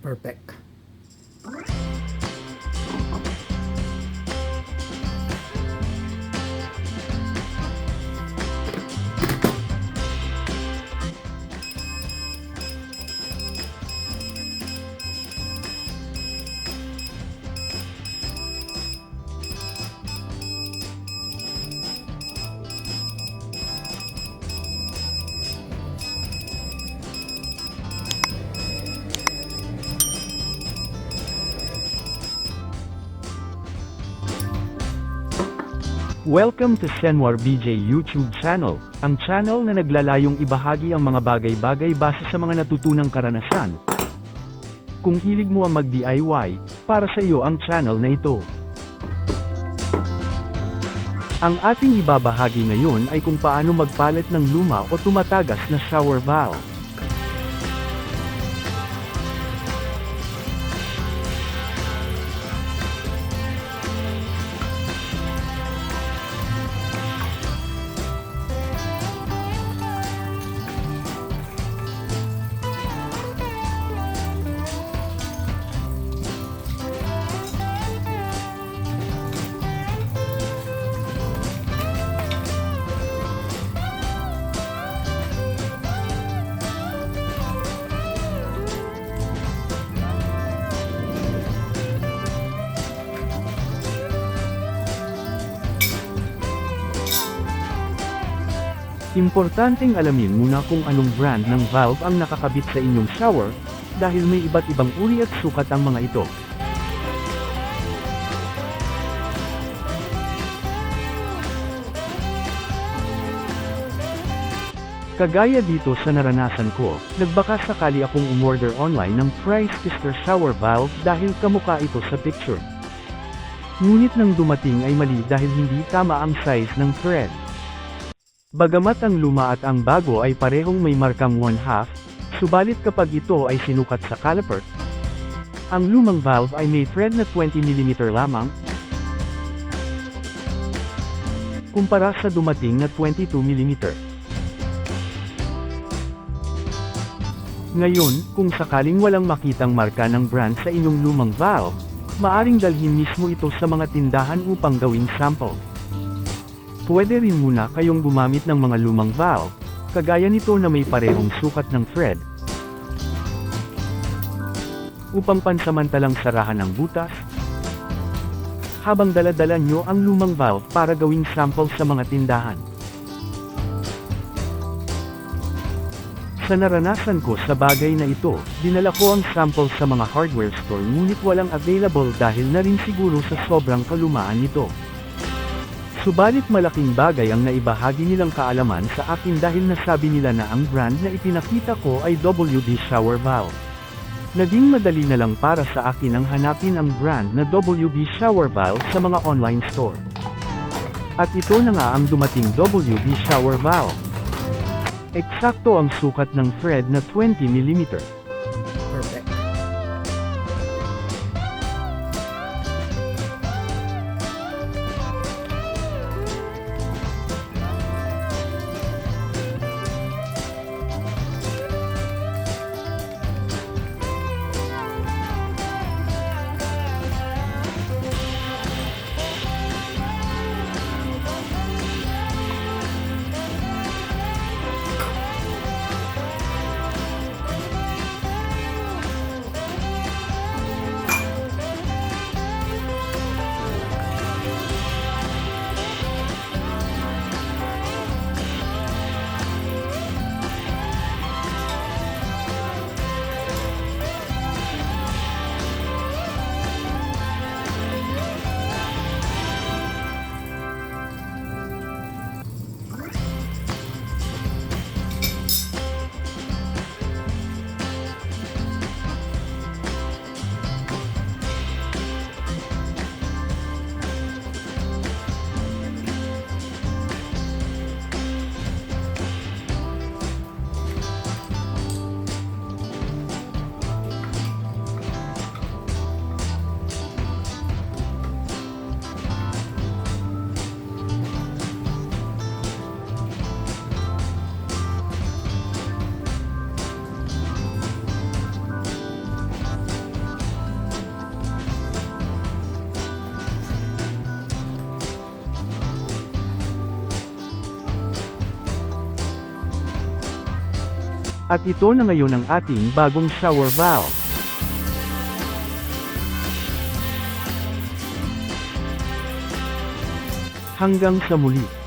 Perfect. Welcome to Senwar BJ YouTube channel, ang channel na naglalayong ibahagi ang mga bagay-bagay base sa mga natutunang karanasan. Kung hilig mo ang mag-DIY, para sa iyo ang channel na ito. Ang ating ibabahagi ngayon ay kung paano magpalit ng luma o tumatagas na shower valve. Importanteng alamin muna kung anong brand ng valve ang nakakabit sa inyong shower, dahil may iba't ibang uri at sukat ang mga ito. Kagaya dito sa naranasan ko, nagbaka sakali akong umorder online ng price tester shower valve dahil kamukha ito sa picture. Ngunit nang dumating ay mali dahil hindi tama ang size ng thread. Bagamat ang luma at ang bago ay parehong may markang 1/2, subalit kapag ito ay sinukat sa caliper, ang lumang valve ay may thread na 20mm lamang, kumpara sa dumating na 22mm. Ngayon, kung sakaling walang makitang marka ng brand sa inyong lumang valve, maaring dalhin mismo ito sa mga tindahan upang gawing sample. Pwede rin muna kayong gumamit ng mga lumang valve, kagaya nito na may parehong sukat ng thread, upang pansamantalang sarahan ang butas, habang dala-dala nyo ang lumang valve para gawing sample sa mga tindahan. Sa naranasan ko sa bagay na ito, dinala ko ang sample sa mga hardware store ngunit walang available dahil na rin siguro sa sobrang kalumaan nito. Subalit malaking bagay ang naibahagi nilang kaalaman sa akin dahil nasabi nila na ang brand na ipinakita ko ay WD shower valve. Naging madali na lang para sa akin ang hanapin ang brand na WD shower valve sa mga online store. At ito na nga ang dumating WD shower valve. Eksakto ang sukat ng thread na 20mm. Perfect. At ito na ngayon ang ating bagong shower valve. Hanggang sa muli.